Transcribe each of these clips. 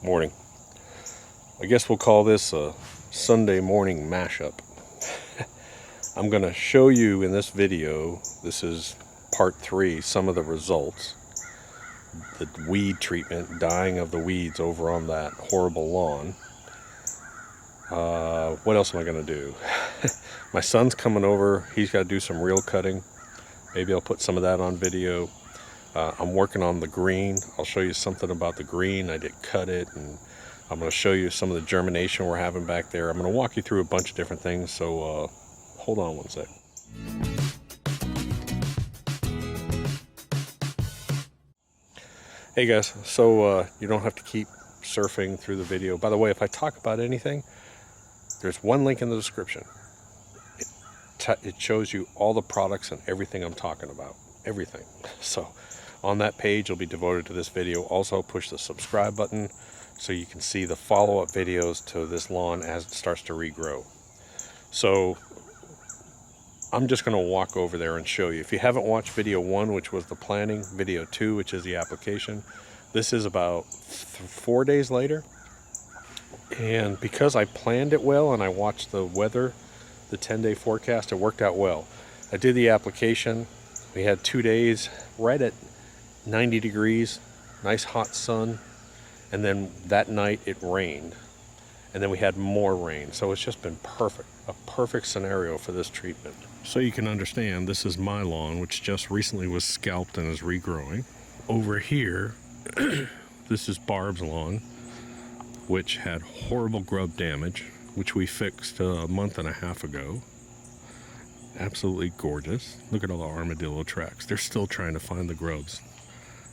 morning. I guess we'll call this a Sunday morning mashup. I'm going to show you in this video, this is part 3, some of the results. The weed treatment, dying of the weeds over on that horrible lawn. What else am I going to do? My son's coming over. He's got to do some reel cutting. Maybe I'll put some of that on video. I'm working on the green. I'll show you something about the green. I did cut it, and I'm going to show you some of the germination we're having back there. I'm going to walk you through a bunch of different things, so hold on one sec. Hey guys, so you don't have to keep surfing through the video. By the way, if I talk about anything, there's one link in the description. It shows you all the products and everything I'm talking about. Everything. So on that page will be devoted to this video. Also push the subscribe button so you can see the follow-up videos to this lawn as it starts to regrow. So I'm just going to walk over there and show you. If you haven't watched video 1, which was the planting, video 2, which is the application, this is about 4 days later. And because I planned it well and I watched the weather, the 10-day forecast, it worked out well. I did the application. We had 2 days right at 90 degrees, nice hot sun, and then that night it rained, and then we had more rain. So it's just been perfect, a perfect scenario for this treatment. So you can understand, this is my lawn, which just recently was scalped and is regrowing. Over here, this is Barb's lawn, which had horrible grub damage, which we fixed a month and a half ago. Absolutely gorgeous. Look at all the armadillo tracks. They're still trying to find the grubs.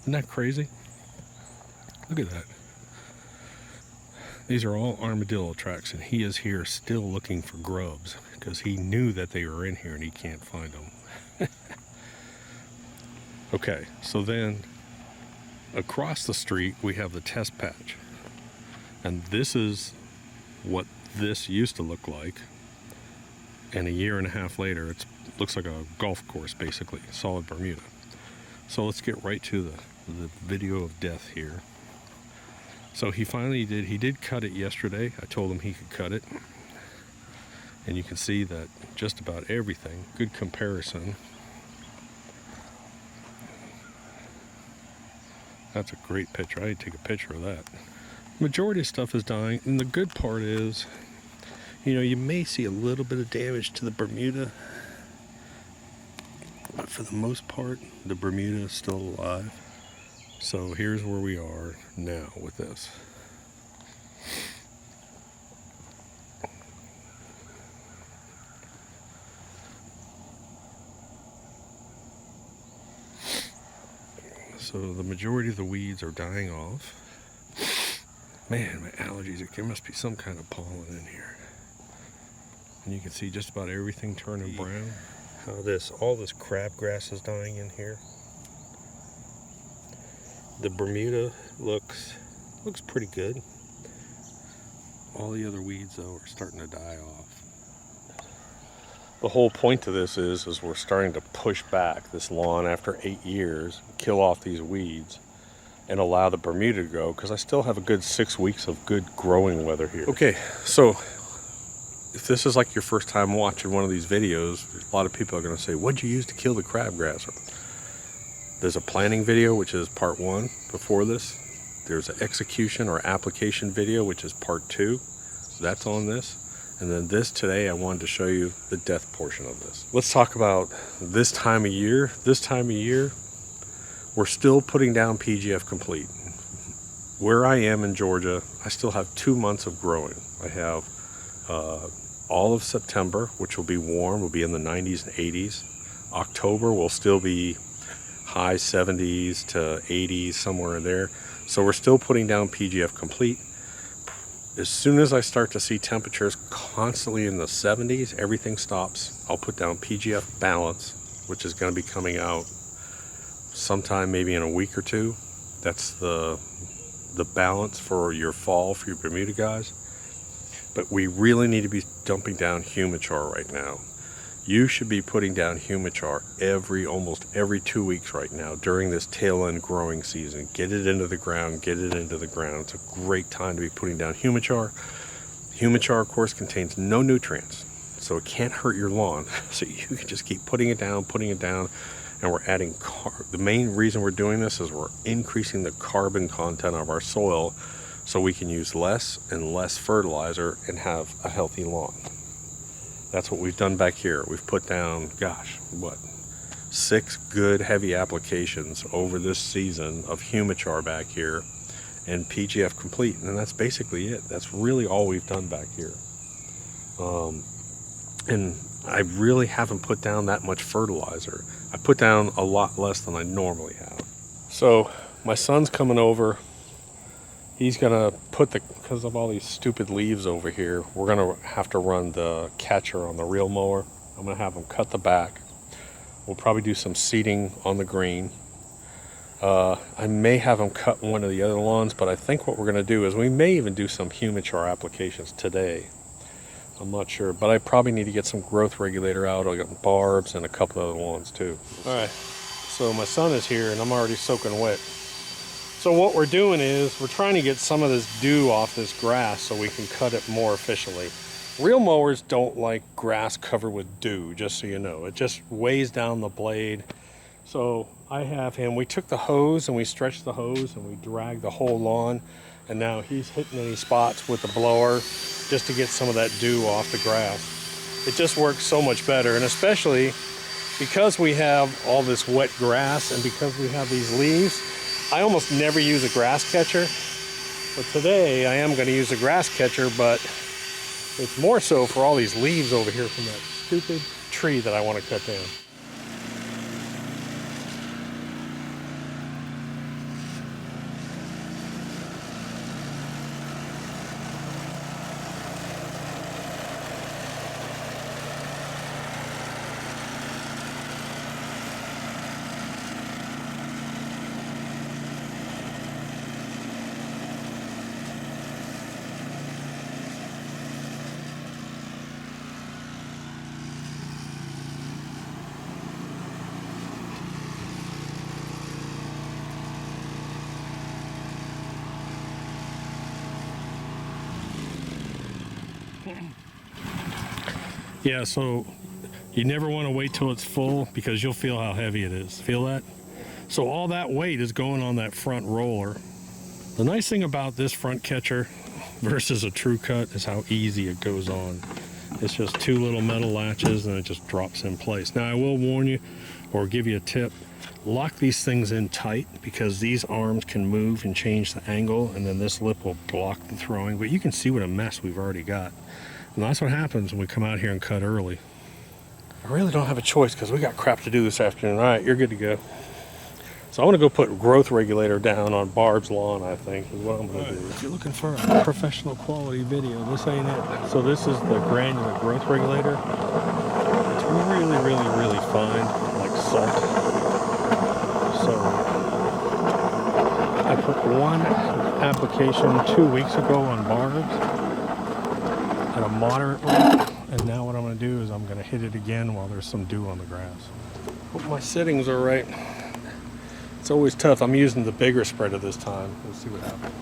Isn't that crazy? Look at that. These are all armadillo tracks, and he is here still looking for grubs because he knew that they were in here and he can't find them. Okay, so then across the street we have the test patch. And this is what this used to look like. And a year and a half later, it looks like a golf course, basically, solid Bermuda. So let's get right to the video of death here. So he did cut it yesterday. I told him he could cut it. And you can see that just about everything, good comparison. That's a great picture. I need to take a picture of that. Majority of stuff is dying, and the good part is, you know, you may see a little bit of damage to the Bermuda, but for the most part, the Bermuda is still alive. So here's where we are now with this. So the majority of the weeds are dying off. Man, my allergies, there must be some kind of pollen in here. And you can see just about everything turning brown. How all this crabgrass is dying in here. The Bermuda looks pretty good. All the other weeds, though, are starting to die off. The whole point to this is we're starting to push back this lawn after 8 years, kill off these weeds, and allow the Bermuda to grow, because I still have a good 6 weeks of good growing weather here. Okay, so if this is like your first time watching one of these videos, a lot of people are going to say, what'd you use to kill the crabgrass? There's a planting video, which is part 1 before this. There's an execution or application video, which is part 2. That's on this. And then this today, I wanted to show you the death portion of this. Let's talk about this time of year. This time of year, we're still putting down PGF complete. Where I am in Georgia, I still have 2 months of growing. I have all of September, which will be warm, will be in the 90s and 80s. October will still be high 70s to 80s, somewhere in there. So we're still putting down PGF complete. As soon as I start to see temperatures constantly in the 70s, everything stops. I'll put down PGF balance, which is going to be coming out sometime maybe in a week or 2. That's the balance for your fall for your Bermuda guys. But we really need to be dumping down Humichar right now. You should be putting down humichar almost every 2 weeks right now during this tail end growing season. Get it into the ground, get it into the ground. It's a great time to be putting down humichar. Humichar, of course, contains no nutrients, so it can't hurt your lawn. So you can just keep putting it down, and we're adding the main reason we're doing this is we're increasing the carbon content of our soil so we can use less and less fertilizer and have a healthy lawn. That's what we've done back here. We've put down, gosh, 6 good heavy applications over this season of humichar back here and PGF complete, and that's basically it. That's really all we've done back here. And I really haven't put down that much fertilizer. I put down a lot less than I normally have. So my son's coming over. He's gonna because of all these stupid leaves over here, we're gonna have to run the catcher on the reel mower. I'm gonna have him cut the back. We'll probably do some seeding on the green. I may have him cut one of the other lawns, but I think what we're gonna do is we may even do some humichar applications today. I'm not sure, but I probably need to get some growth regulator out. I got barbs and a couple other lawns too. All right, so my son is here and I'm already soaking wet. So what we're doing is we're trying to get some of this dew off this grass so we can cut it more efficiently. Reel mowers don't like grass covered with dew, just so you know. It just weighs down the blade. So I have him, we took the hose and we stretched the hose and we dragged the whole lawn, and now he's hitting any spots with the blower just to get some of that dew off the grass. It just works so much better, and especially because we have all this wet grass and because we have these leaves, I almost never use a grass catcher, but today I am going to use a grass catcher, but it's more so for all these leaves over here from that stupid tree that I want to cut down. Yeah, so you never want to wait till it's full because you'll feel how heavy it is. Feel that? So all that weight is going on that front roller. The nice thing about this front catcher versus a true cut is how easy it goes on. It's just 2 little metal latches and it just drops in place. Now I will warn you or give you a tip. Lock these things in tight because these arms can move and change the angle, and then this lip will block the throwing. But you can see what a mess we've already got. And that's what happens when we come out here and cut early. I really don't have a choice because we got crap to do this afternoon. All right, you're good to go. So I want to go put growth regulator down on Barb's lawn, I think, is what I'm going to do. If you're looking for a professional quality video, this ain't it. So this is the granular growth regulator. It's really, really, really fine, like salt. So I put one application 2 weeks ago on Barb's at a moderate rate, and now what I'm going to do is I'm going to hit it again while there's some dew on the grass. Hope my settings are right. It's always tough. I'm using the bigger spreader this time. We'll see what happens.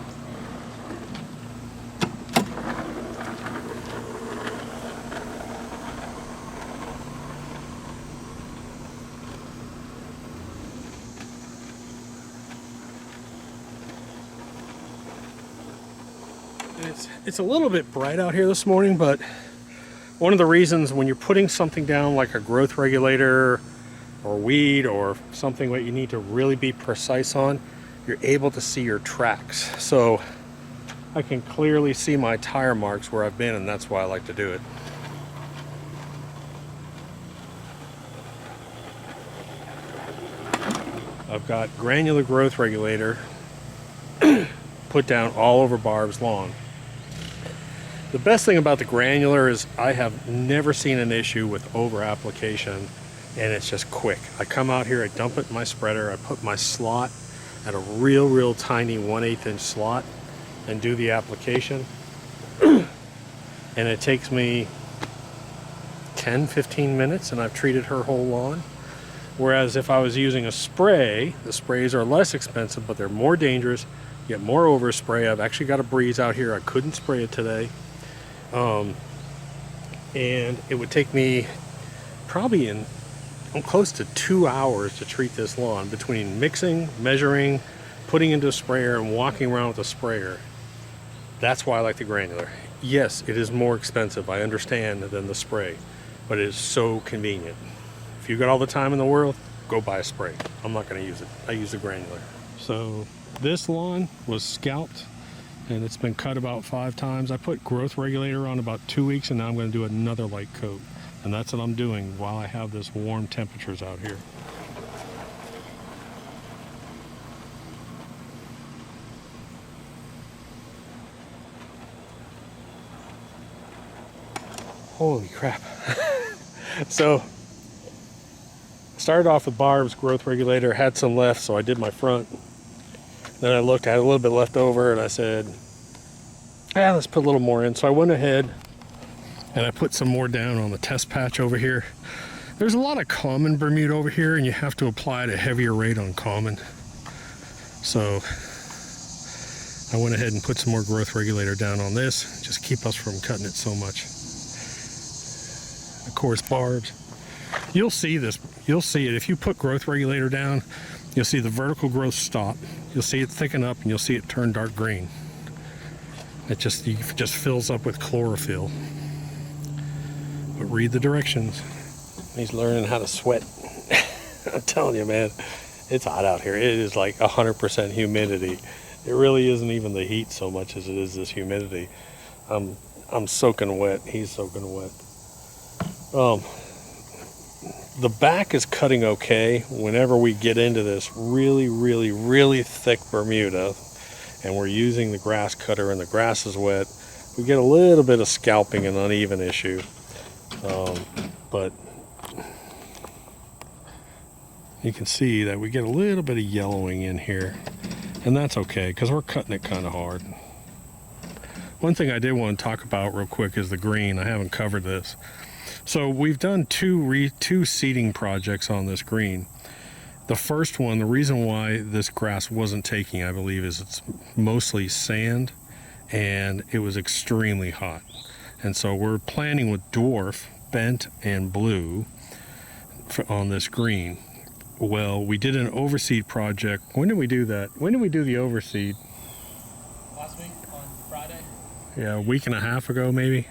It's a little bit bright out here this morning, but one of the reasons when you're putting something down like a growth regulator or weed or something that you need to really be precise on, you're able to see your tracks. So I can clearly see my tire marks where I've been, and that's why I like to do it. I've got granular growth regulator put down all over Barb's lawn. The best thing about the granular is I have never seen an issue with over application, and it's just quick. I come out here, I dump it in my spreader, I put my slot at a real tiny 1/8 inch slot and do the application. And it takes me 10-15 minutes and I've treated her whole lawn. Whereas if I was using a spray, the sprays are less expensive, but they're more dangerous. You get more overspray. I've actually got a breeze out here. I couldn't spray it today. And it would take me probably close to 2 hours to treat this lawn, between mixing, measuring, putting into a sprayer, and walking around with a sprayer. That's why I like the granular. Yes, it is more expensive, I understand, than the spray, but it is so convenient. If you got all the time in the world, go buy a spray. I'm not going to use it. I use the granular. So this lawn was scalped and it's been cut about 5 times. I put growth regulator on about 2 weeks, and now I'm going to do another light coat. And that's what I'm doing while I have this warm temperatures out here. Holy crap. So started off with Barb's growth regulator, had some left, so I did my front. Then I looked, I had a little bit left over, and I said, let's put a little more in. So I went ahead and I put some more down on the test patch over here. There's a lot of common Bermuda over here, and you have to apply at a heavier rate on common. So I went ahead and put some more growth regulator down on this, just keep us from cutting it so much. Of course, Barb's. You'll see this, you'll see it. If you put growth regulator down, you'll see the vertical growth stop. You'll see it thicken up, and you'll see it turn dark green. It just fills up with chlorophyll. But read the directions. He's learning how to sweat. I'm telling you, man, it's hot out here. It is like 100% humidity. It really isn't even the heat so much as it is this humidity. I'm soaking wet. He's soaking wet. The back is cutting okay. Whenever we get into this really, really, really thick Bermuda, and we're using the grass cutter and the grass is wet, we get a little bit of scalping and uneven issue. But you can see that we get a little bit of yellowing in here, and that's okay because we're cutting it kind of hard. One thing I did want to talk about real quick is the green. I haven't covered this. So we've done two seeding projects on this green. The first one, the reason why this grass wasn't taking, I believe, is it's mostly sand and it was extremely hot. And so we're planting with dwarf, bent, and blue on this green. Well, we did an overseed project. When did we do that? When did we do the overseed? Last week on Friday. Yeah, a week and a half ago maybe.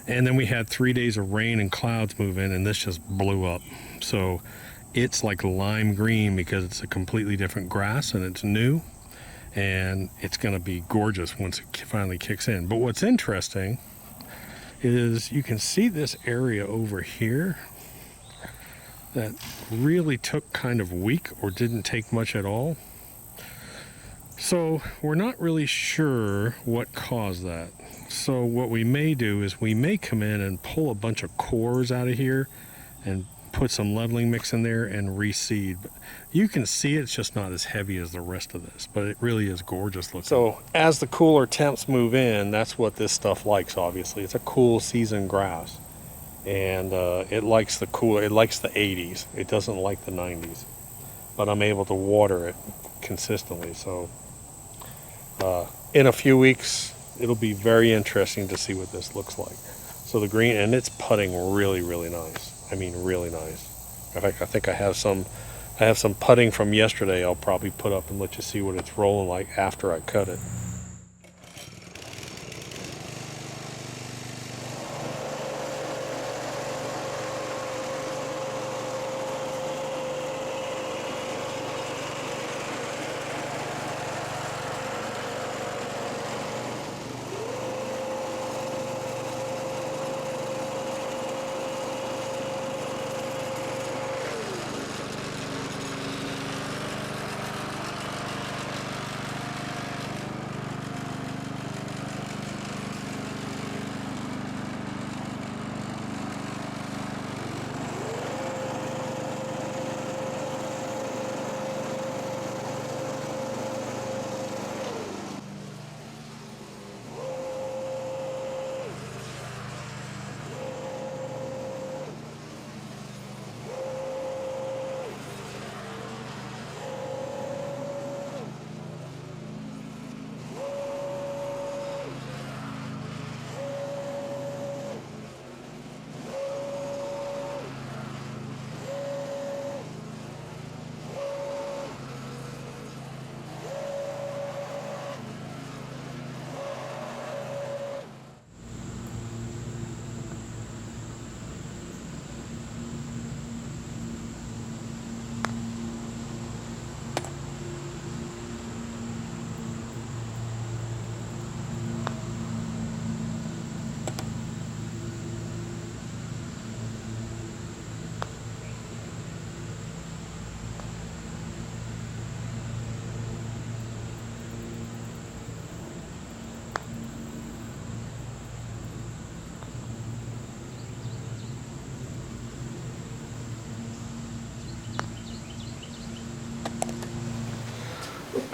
And then we had 3 days of rain and clouds move in, and this just blew up. So it's like lime green because it's a completely different grass and it's new, and it's going to be gorgeous once it finally kicks in. But what's interesting is you can see this area over here that really took kind of weak or didn't take much at all. So we're not really sure what caused that. So what we may do is we may come in and pull a bunch of cores out of here and put some leveling mix in there and reseed. But you can see it's just not as heavy as the rest of this, but it really is gorgeous looking. So as the cooler temps move in, that's what this stuff likes, obviously. It's a cool season grass. And it likes the cool, it likes the 80s. It doesn't like the 90s. But I'm able to water it consistently. So in a few weeks, it'll be very interesting to see what this looks like. So the green, and it's putting really, really nice. I mean, really nice. In fact, I think I have some putting from yesterday I'll probably put up and let you see what it's rolling like after I cut it.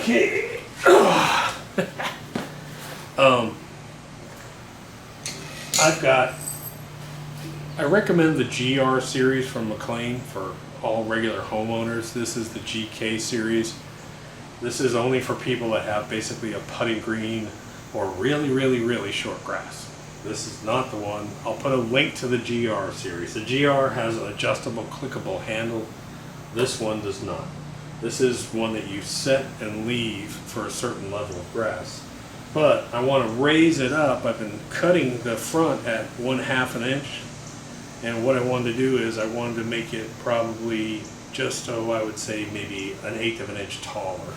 Okay. I recommend the GR series from McLean for all regular homeowners. This is the GK series. This is only for people that have basically a putting green or really short grass. This is not the one. I'll put a link to the GR series. The GR has an adjustable clickable handle. This one does not. This is one that you set and leave for a certain level of grass. But I want to raise it up. I've been cutting the front at 1/2 an inch. And what I wanted to do is I wanted to make it probably just, I would say maybe 1/8 of an inch taller.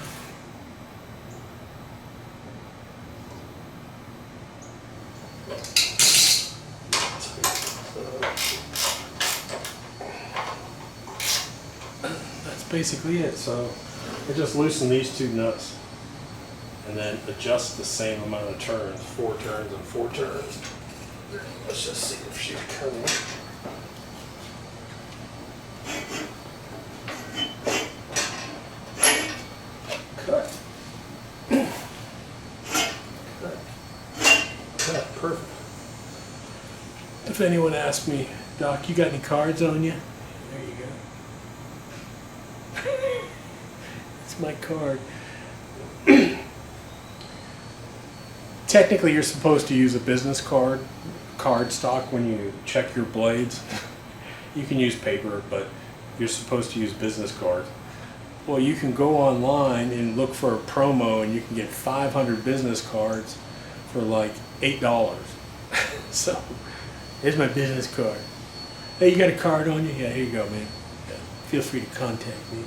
That's basically it. So I just loosen these 2 nuts and then adjust the same amount of turns, 4 turns and 4 turns. Let's just see if she's coming. Cut. Cut. Perfect. If anyone asks me, Doc, you got any cards on you? There you go. It's my card. Technically, you're supposed to use a business card stock when you check your blades. You can use paper, but you're supposed to use business cards. Well, you can go online and look for a promo and you can get 500 business cards for like $8. So, here's my business card. Hey, you got a card on you? Yeah, here you go, man. Yeah, feel free to contact me.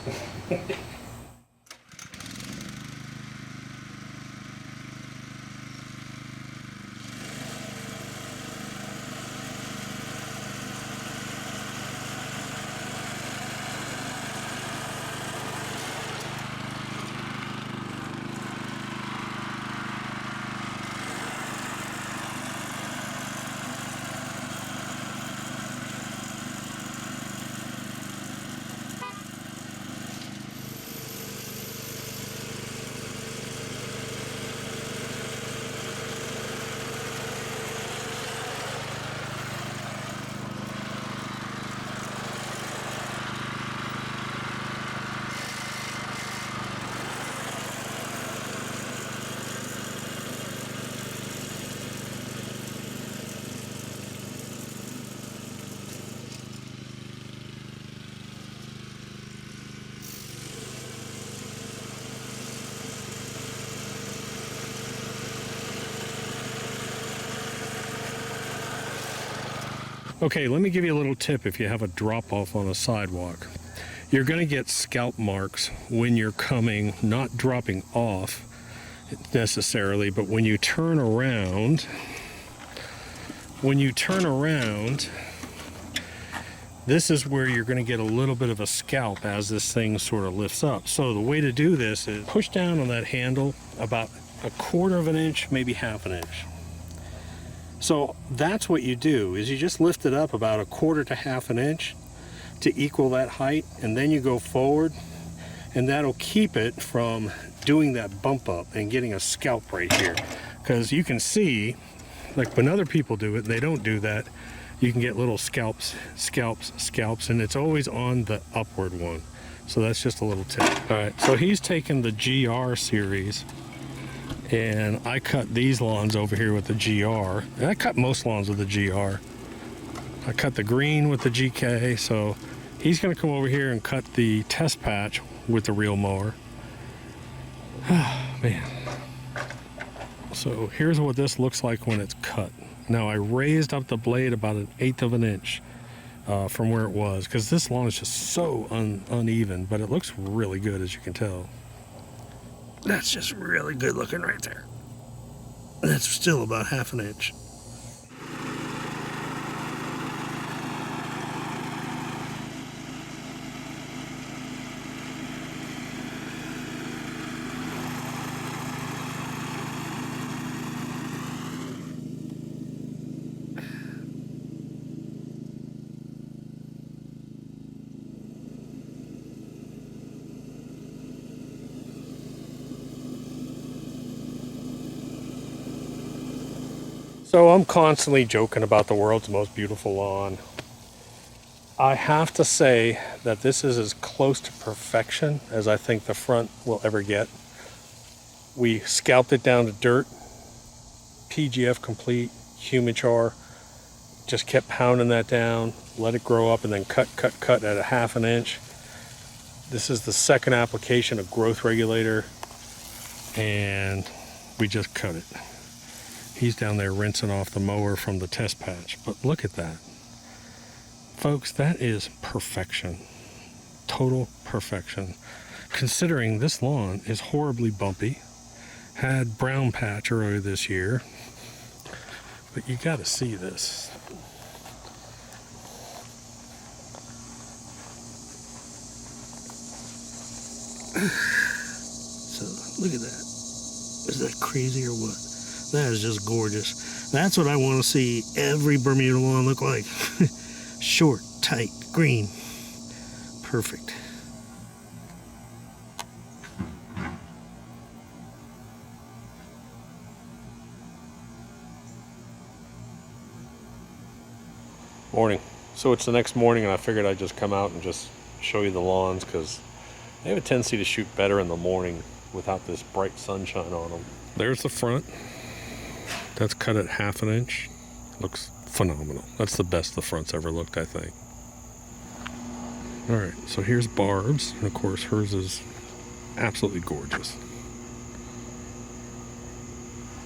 Okay, let me give you a little tip if you have a drop off on a sidewalk. You're going to get scalp marks when you're coming, not dropping off necessarily, but when you turn around, this is where you're going to get a little bit of a scalp as this thing sort of lifts up. So the way to do this is push down on that handle about 1/4 of an inch, maybe 1/2 an inch. So that's what you do, is you just lift it up about 1/4 to 1/2 an inch to equal that height, and then you go forward, and that'll keep it from doing that bump up and getting a scalp right here. Because you can see, like when other people do it, they don't do that, you can get little scalps, and it's always on the upward one. So that's just a little tip. All right, so he's taken the GR series, and I cut these lawns over here with the GR. And I cut most lawns with the GR. I cut the green with the GK, so he's gonna come over here and cut the test patch with the reel mower. Man. So here's what this looks like when it's cut. Now I raised up the blade about 1/8 of an inch from where it was, because this lawn is just so uneven, but it looks really good, as you can tell. That's just really good looking right there. That's still about 1/2 an inch. So I'm constantly joking about the world's most beautiful lawn. I have to say that this is as close to perfection as I think the front will ever get. We scalped it down to dirt, PGF complete, humichar, just kept pounding that down, let it grow up, and then cut at a 1/2 inch. This is the second application of growth regulator, and we just cut it. He's down there rinsing off the mower from the test patch, but look at that. Folks, that is perfection. Total perfection. Considering this lawn is horribly bumpy, had brown patch earlier this year, but you gotta see this. So look at that. Is that crazy or what? That is just gorgeous. That's what I want to see every Bermuda lawn look like. Short, tight, green. Perfect. Morning. So it's the next morning, and I figured I'd just come out and just show you the lawns, because they have a tendency to shoot better in the morning without this bright sunshine on them. There's the front. That's cut at 1/2 inch. Looks phenomenal. That's the best the front's ever looked, I think. All right, so here's Barb's, and of course hers is absolutely gorgeous.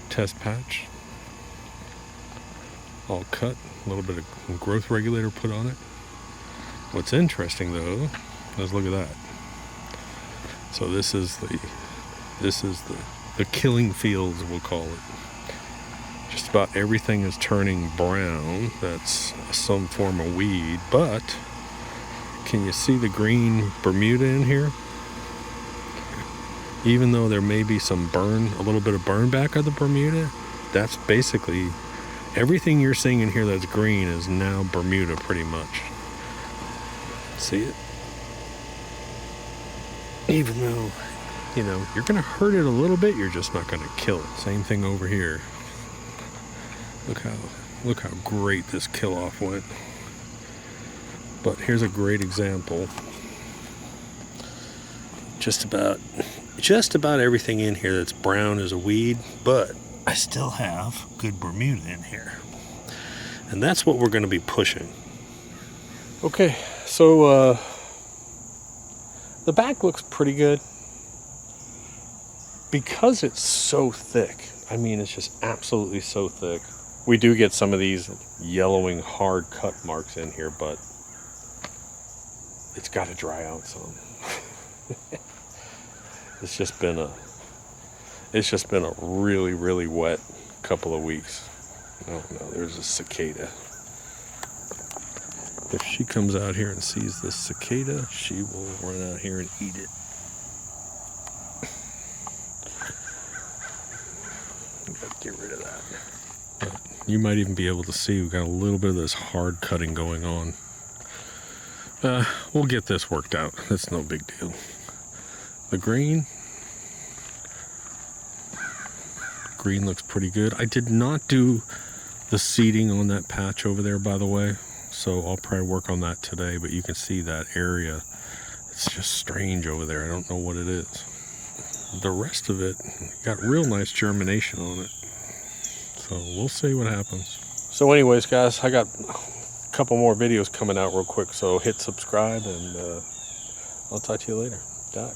Test patch, all cut, a little bit of growth regulator put on it. What's interesting though is look at that. So this is the killing fields, we'll call it. Just about everything is turning brown. That's some form of weed, but can you see the green Bermuda in here? Even though there may be some burn, a little bit of burn back of the Bermuda, that's basically everything you're seeing in here that's green is now Bermuda pretty much. See it? Even though, you know, you're gonna hurt it a little bit, you're just not gonna kill it. Same thing over here. Look how great this kill off went. But here's a great example. Just about everything in here that's brown is a weed, but I still have good Bermuda in here. And that's what we're going to be pushing. Okay, so the back looks pretty good. Because it's so thick, I mean, it's just absolutely so thick. We do get some of these yellowing hard cut marks in here, but it's got to dry out some. It's just been a really, really wet couple of weeks. Oh no, there's a cicada. If she comes out here and sees this cicada, she will run out here and eat it. Get rid of that. But you might even be able to see we've got a little bit of this hard cutting going on. We'll get this worked out. That's no big deal. The green looks pretty good. I did not do the seeding on that patch over there, by the way, so I'll probably work on that today, but you can see that area. It's just strange over there. I don't know what it is. The rest of it got real nice germination on it. So we'll see what happens. So anyways, guys, I got a couple more videos coming out real quick, so hit subscribe, and I'll talk to you later. Bye.